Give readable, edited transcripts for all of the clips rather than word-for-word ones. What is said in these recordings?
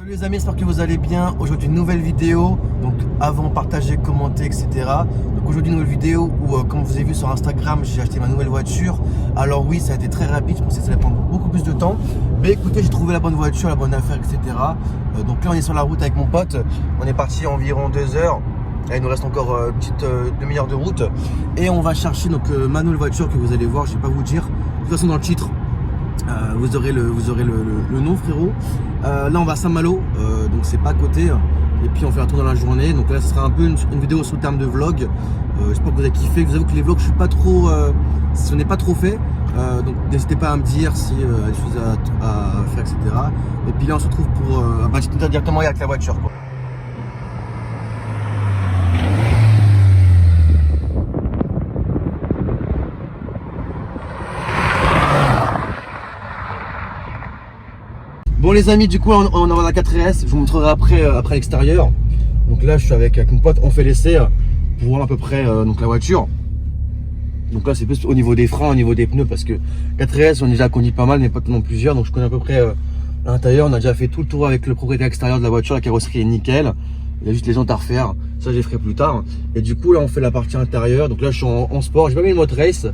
Salut les amis, j'espère que vous allez bien. Aujourd'hui une nouvelle vidéo, donc avant partagez, commentez, etc. Donc aujourd'hui une nouvelle vidéo où comme vous avez vu sur Instagram, j'ai acheté ma nouvelle voiture. Alors oui, ça a été très rapide, je pensais que ça allait prendre beaucoup plus de temps. Mais écoutez, j'ai trouvé la bonne voiture, la bonne affaire, etc. Donc là on est sur la route avec mon pote, on est parti environ 2 heures. Là, il nous reste encore une petite demi-heure de route. Et on va chercher donc, ma nouvelle voiture que vous allez voir, je ne vais pas vous dire. De toute façon dans le titre, vous aurez le nom, frérot. Là on va à Saint-Malo, donc c'est pas à côté. Et puis on fait un tour dans la journée. Donc là ce sera un peu une vidéo sous le terme de vlog. J'espère que vous avez kiffé. Je vous avoue que les vlogs je suis pas trop, ce n'est pas trop fait. Donc n'hésitez pas à me dire si il y a des choses à faire, etc. Et puis là on se retrouve pour directement avec la voiture, quoi. Bon les amis, du coup on a la 4S, je vous montrerai après l'extérieur. Donc là je suis avec mon pote, on fait l'essai pour voir à peu près donc la voiture. Donc là c'est plus au niveau des freins, au niveau des pneus, parce que 4S on a déjà conduit pas mal, mais pas non plusieurs. Donc je connais à peu près l'intérieur, on a déjà fait tout le tour avec le propriétaire extérieur de la voiture, la carrosserie est nickel. Il y a juste les jantes à refaire, ça je les ferai plus tard. Et du coup là on fait la partie intérieure, donc là je suis en sport, j'ai pas mis le mode race.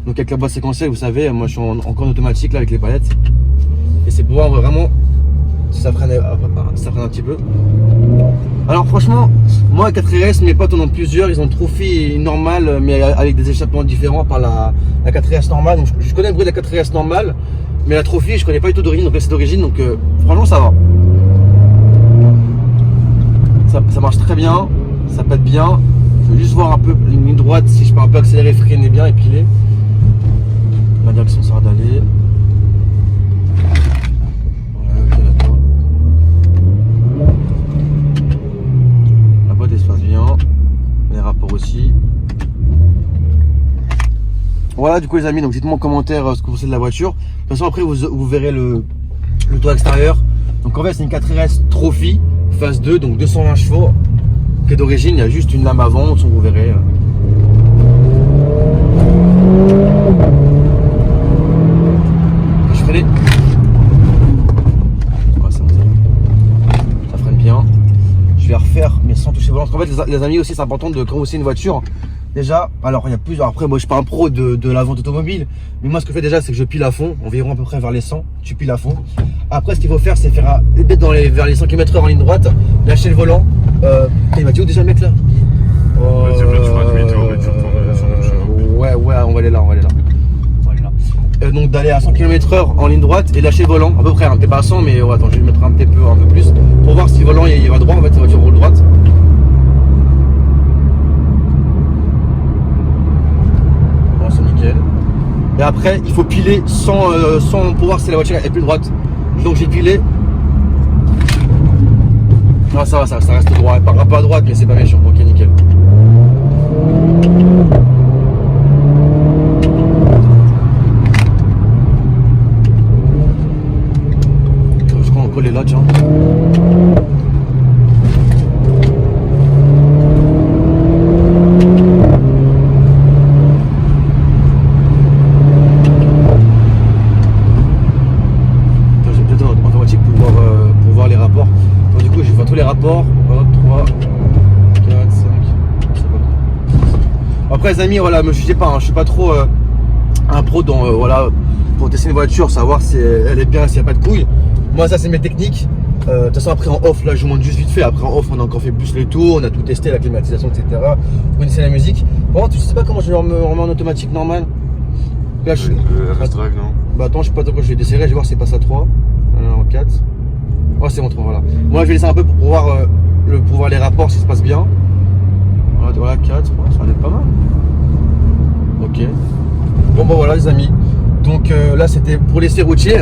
Donc avec la boîte séquentielle, vous savez, moi je suis encore en automatique là avec les palettes. Et c'est pour voir vraiment si ça freine un petit peu. Alors franchement, moi 4S, mes potes en ont plusieurs, ils ont une trophy normale mais avec des échappements différents par la 4S normale. Donc je connais le bruit de la 4S normale, mais la trophy je connais pas du tout d'origine, donc là c'est d'origine, donc franchement ça va. Ça marche très bien, ça pète bien. Je veux juste voir un peu une ligne droite, si je peux un peu accélérer, freiner bien et piler. La direction ça va d'aller. Aussi. Voilà du coup les amis, donc dites-moi en commentaire ce que vous pensez de la voiture. De toute façon après vous verrez le toit extérieur. Donc en fait c'est une 4RS Trophy phase 2, donc 220 chevaux qui est d'origine, il y a juste une lame avant, donc vous verrez. Je freine. Ouais, ça freine bien. Je vais refaire mais sans toucher le volant. Parce qu'en fait les amis aussi c'est important de commencer une voiture. Déjà, alors il y a plusieurs. Après moi je suis pas un pro de la vente automobile. Mais moi ce que je fais déjà c'est que je pile à fond. Environ à peu près vers les 100. Tu piles à fond. Après ce qu'il faut faire c'est faire vers les 100 km/h en ligne droite. Lâcher le volant. Il m'a dit où déjà le mec là ouais on va aller là. Donc d'aller à 100 km/h en ligne droite et lâcher le volant à peu près, hein, peut-être pas à 100 mais attends je vais le mettre un peu plus pour voir si le volant il va droit. En fait la voiture roule droite. Bon, c'est nickel. Et après il faut piler sans pour voir si la voiture est plus droite. Donc j'ai pilé. Non ça va, ça reste droit, elle part un peu à droite mais c'est pas méchant, ok nickel. Les lodges, hein. J'ai peut-être en automatique pour voir les rapports. Donc du coup je vais faire tous les rapports. 1, 3, 4, 5. Après les amis, voilà, me jugez pas, hein, je suis pas trop un pro dans voilà, pour tester une voiture, savoir si elle est bien, s'il n'y a pas de couilles. Moi ça c'est mes techniques. De toute façon après en off là je vous montre juste vite fait. Après en off on a encore fait plus le tour, on a tout testé, la climatisation, etc. Vous connaissez la musique. Par contre je sais pas comment je vais me remettre en automatique normal. Là je suis. RS Drive non. Bah attends, je sais pas trop quand je vais desserrer, je vais voir si c'est passe à 3. En 4. Oh c'est bon 3, voilà. Moi je vais laisser un peu pour voir les rapports si ça se passe bien. Voilà 4, ça va être pas mal. Ok. Bon bah voilà les amis. Donc là c'était pour l'essai routier.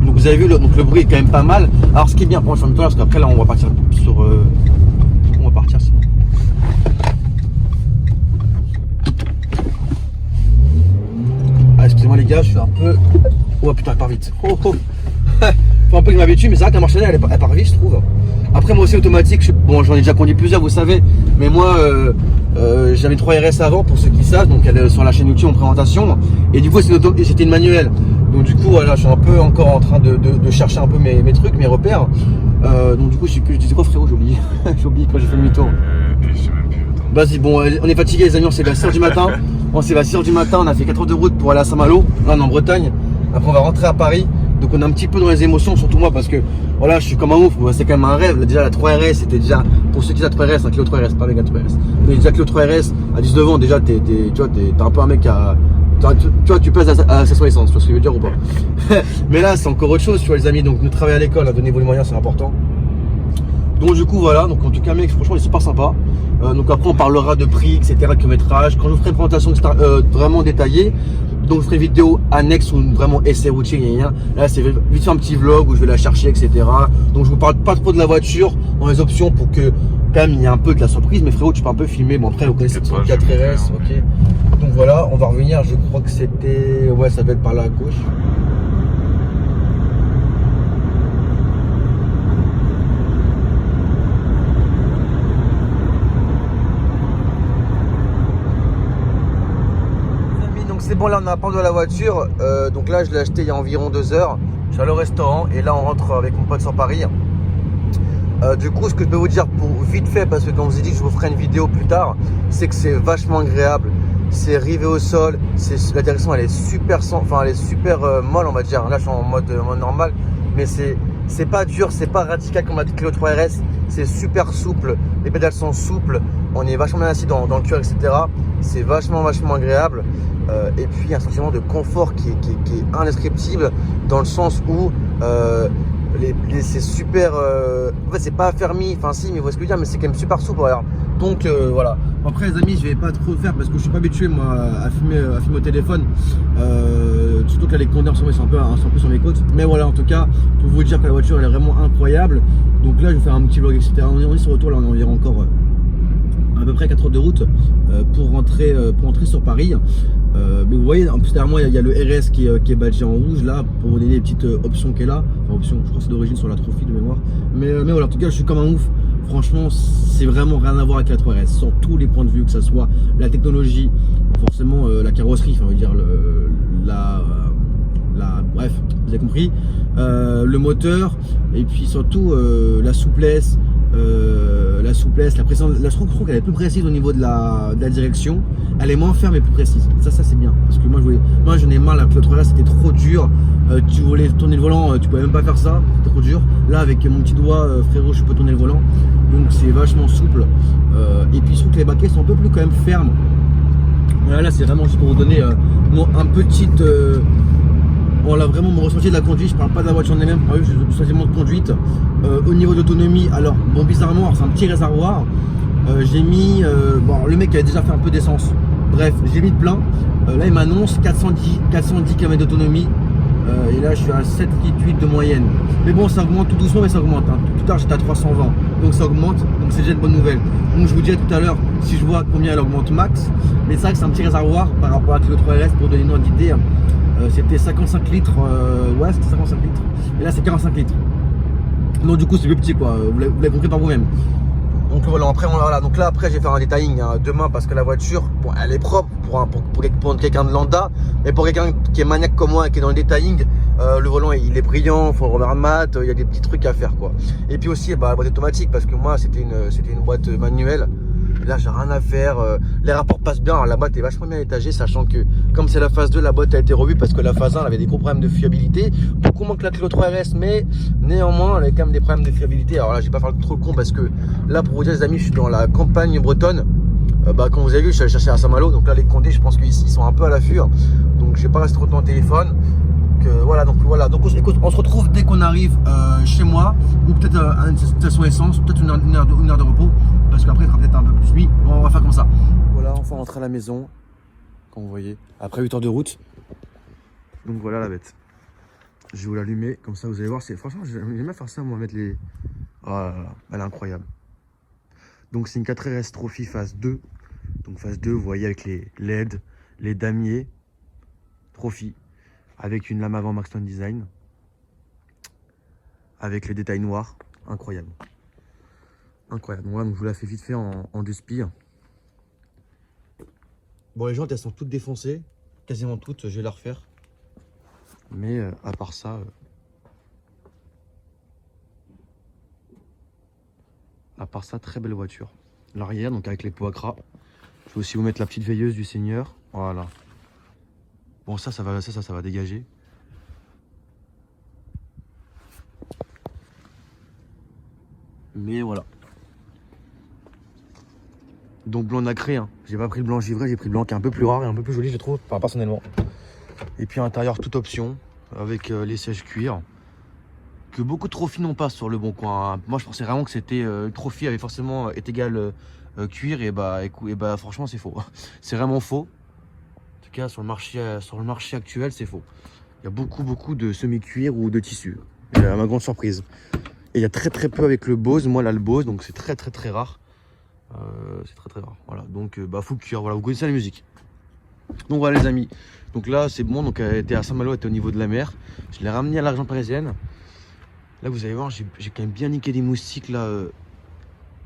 Donc vous avez vu donc le bruit est quand même pas mal. Alors ce qui est bien, pour parce qu'après là on va partir sur on va partir sinon. Ah excusez-moi les gars, je suis un peu Oh putain, elle part vite. Oh, oh. Faut un peu que je m'habitue, mais c'est vrai que la marche arrière, elle part vite, je trouve. Après, moi aussi, automatique, bon, j'en ai déjà conduit plusieurs, vous savez. Mais moi, j'avais 3 RS avant, pour ceux qui savent. Donc, elle est sur la chaîne YouTube en présentation. Et du coup, c'était une manuelle. Donc, du coup, voilà, je suis un peu encore en train de chercher un peu mes trucs, mes repères. Donc, du coup, je disais quoi, frérot? J'ai oublié. J'ai oublié quand j'ai fait demi-tour. Vas-y, bon, on est fatigué, les amis, on s'est levé à 6h du matin. On s'est levé à 6h du matin, on a fait 4 heures de route pour aller à Saint-Malo. Là, on est en Bretagne. Après, on va rentrer à Paris. Donc, on est un petit peu dans les émotions, surtout moi, parce que voilà, je suis comme un ouf. C'est quand même un rêve. Déjà, la 3RS, c'était déjà, pour ceux qui ont la 3RS, un Clio 3RS, pas avec la 3RS. Mais déjà, Clio 3RS, à 19 ans, déjà, tu vois, t'es un peu un mec à. Tu vois, tu pèses à 500 essence, tu vois ce que je veux dire ou pas? Mais là, c'est encore autre chose, tu vois, les amis. Donc, nous travailler à l'école, donnez-vous les moyens, c'est important. Donc du coup voilà, donc en tout cas mec, franchement il est super sympa. Donc après on parlera de prix, etc, kilométrage. Quand je vous ferai une présentation vraiment détaillée, donc je ferai une vidéo annexe ou vraiment essai routier, là c'est vite fait un petit vlog où je vais la chercher, etc. Donc je vous parle pas trop de la voiture dans les options pour que quand même il y ait un peu de la surprise. Mais frérot, tu peux un peu filmer, bon après vous connaissez le 4RS, ok. Donc voilà, on va revenir, je crois que c'était, ouais ça va être par là à gauche. C'est bon, là on a pendu à la voiture, donc là je l'ai acheté il y a environ 2 heures. Je suis allé au restaurant et là on rentre avec mon pote sur Paris. Du coup, ce que je peux vous dire pour vite fait, parce que comme je vous ai dit que je vous ferai une vidéo plus tard, c'est que c'est vachement agréable. C'est rivé au sol, la direction elle est super, elle est super molle on va dire. Là je suis en mode normal, mais c'est pas dur, c'est pas radical comme la Clio 3RS. C'est super souple, les pédales sont souples, on est vachement bien assis dans le cuir, etc. C'est vachement agréable. Et puis un sentiment de confort qui est indescriptible, dans le sens où c'est super, en fait c'est pas affermi, enfin si, mais vous voyez ce que je veux dire, mais c'est quand même super souple, regarde. Donc voilà. Après les amis, je vais pas trop le faire parce que je suis pas habitué moi à filmer au téléphone, surtout que là les conducteurs sont un peu sur mes côtes. Mais voilà, en tout cas pour vous dire que la voiture elle est vraiment incroyable. Donc là je vais faire un petit vlog, etc. On est sur retour, là on est environ encore à peu près 4 heures de route pour rentrer sur Paris. Mais vous voyez, en plus derrière moi il y a le RS qui est badgé en rouge là pour vous donner les petites options qu'il y a là. Enfin options, je crois que c'est d'origine sur la Trophy de mémoire. Mais voilà, en tout cas je suis comme un ouf. Franchement c'est vraiment rien à voir avec la 3RS sur tous les points de vue, que ce soit la technologie, forcément la carrosserie, enfin on va dire bref, vous avez compris, le moteur, et puis surtout la souplesse. La pression, là, je trouve qu'elle est plus précise au niveau de la direction. Elle est moins ferme et plus précise. Ça c'est bien. Parce que moi j'en ai marre, la Clio 3RS c'était trop dur. Tu voulais tourner le volant, tu pouvais même pas faire ça, c'était trop dur. Là avec mon petit doigt, frérot, je peux tourner le volant. Donc c'est vachement souple. Et puis je trouve que les baquets sont un peu plus quand même fermes. Voilà, là c'est vraiment juste pour vous donner un petit... Voilà, vraiment mon ressenti de la conduite, je parle pas de la voiture en elle-même, je suis sentiment de conduite. Au niveau d'autonomie, alors bon, bizarrement, c'est un petit réservoir. J'ai mis, bon, le mec avait déjà fait un peu d'essence. Bref, j'ai mis de plein. Là, il m'annonce 410 km d'autonomie. Et là, je suis à 7 litres 8 de moyenne. Mais bon, ça augmente tout doucement, mais ça augmente. Hein. Tout à l'heure, j'étais à 320. Donc ça augmente, donc c'est déjà une bonne nouvelle. Donc je vous dirai tout à l'heure si je vois combien elle augmente max. Mais c'est vrai que c'est un petit réservoir par rapport à la Clio 3RS pour donner une ordre d'idée. C'était 55 litres, ouais c'était 55 litres, et là c'est 45 litres. Donc du coup c'est plus petit quoi, vous l'avez compris par vous-même. Donc voilà, après voilà, donc là après je vais faire un detailing demain parce que la voiture, bon, elle est propre pour quelqu'un de lambda, mais pour quelqu'un qui est maniaque comme moi, qui est dans le detailing, le volant il est brillant, il faut le remettre mat, il y a des petits trucs à faire quoi. Et puis aussi bah, la boîte automatique, parce que moi c'était une boîte manuelle. Là j'ai rien à faire, les rapports passent bien. Alors, la boîte est vachement bien étagée, sachant que comme c'est la phase 2, la boîte a été revue parce que la phase 1 elle avait des gros problèmes de fiabilité, beaucoup moins que la Clio 3RS, mais néanmoins elle avait quand même des problèmes de fiabilité. Alors là je vais pas faire trop le con parce que là pour vous dire les amis, je suis dans la campagne bretonne. Bah, comme vous avez vu, je suis allé chercher à Saint-Malo, donc là les Condés je pense qu'ici ils sont un peu à l'affût, donc je vais pas rester trop de temps au téléphone. Donc écoute, on se retrouve dès qu'on arrive chez moi, ou peut-être à une station essence, peut-être une heure de repos, parce qu'après il sera peut-être un peu plus nuit. Bon, on va faire comme ça. Voilà, enfin rentrer à la maison, comme vous voyez, après 8 heures de route. Donc voilà la bête. Je vais vous l'allumer, comme ça vous allez voir. Franchement, j'aime bien faire ça, moi, mettre les... Oh là là, elle est incroyable. Donc c'est une 4RS Trophy phase 2. Donc phase 2, vous voyez avec les LED, les damiers, Trophy. avec une lame avant Maxton Design, avec les détails noirs, incroyable. Incroyable. Voilà, donc je vous la fais vite fait en deux spires. Bon, les jantes elles sont toutes défoncées, quasiment toutes, je vais la refaire. Mais à part ça, très belle voiture. L'arrière, donc avec les pots à gras. Je vais aussi vous mettre la petite veilleuse du Seigneur. Voilà. Bon, ça va dégager. Mais voilà. Donc blanc nacré, hein. J'ai pas pris le blanc givré, j'ai pris le blanc qui est un peu plus rare et un peu plus joli, je trouve, enfin, personnellement. Et puis à l'intérieur, toute option, avec les sièges cuir. Que beaucoup de trophies n'ont pas sur le bon coin, hein. Moi je pensais vraiment que c'était trophy avait forcément est égal cuir, et bah franchement c'est faux. C'est vraiment faux. En tout cas sur le marché actuel c'est faux. Il y a beaucoup de semi-cuir ou de tissu. Et à ma grande surprise. Et il y a très peu avec le Bose, moi là le Bose, donc c'est très rare. C'est très rare. Voilà, donc full cuir, voilà, vous connaissez la musique. Donc voilà les amis. Donc là c'est bon, donc elle était à Saint-Malo, elle était au niveau de la mer. Je l'ai ramené à l'Argent Parisienne. Là vous allez voir, j'ai quand même bien niqué des moustiques là.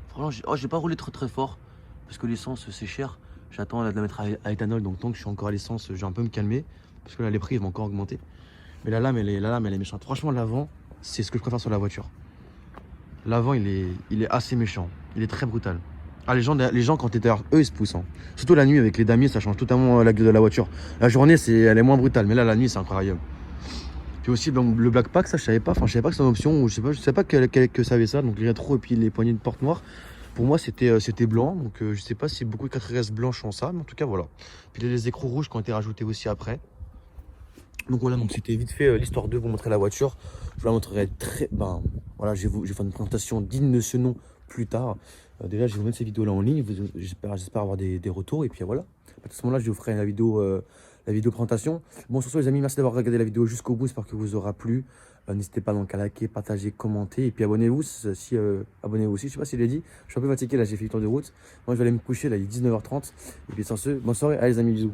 Franchement, j'ai pas roulé très fort parce que l'essence c'est cher. J'attends de la mettre à éthanol, donc tant que je suis encore à l'essence, je vais un peu me calmer parce que là les prix ils vont encore augmenter. Mais la lame elle est méchante. Franchement l'avant, c'est ce que je préfère sur la voiture. L'avant il est assez méchant, il est très brutal. Ah les gens quand t'es derrière eux ils se poussent, hein. Surtout la nuit avec les damiers ça change totalement la gueule de la voiture. La journée elle est moins brutale, mais là la nuit c'est incroyable. Puis aussi donc, le black pack, ça je savais pas, enfin je savais pas que c'était une option, ou je sais pas que ça avait ça, donc les rétros et puis les poignées de porte noires. Pour moi c'était blanc, donc je sais pas si beaucoup de 4RS blanches ont ça, mais en tout cas voilà. Puis les écrous rouges qui ont été rajoutés aussi après. Donc voilà, donc c'était vite fait l'histoire de vous montrer la voiture. Je vous la montrerai voilà, je vais faire une présentation digne de ce nom plus tard. Déjà je vais vous mettre ces vidéos là en ligne, j'espère avoir des retours, et puis voilà. À ce moment là je vous ferai la vidéo présentation. Bon, sur ce les amis, merci d'avoir regardé la vidéo jusqu'au bout, j'espère que vous aura plu. N'hésitez pas donc à liker, partager, commenter, et puis abonnez-vous abonnez-vous aussi, je sais pas si je l'ai dit, je suis un peu fatigué là, j'ai fait le tour de route. Moi je vais aller me coucher là, il est 19h30, et puis sur ce, bonne soirée, allez les amis, bisous.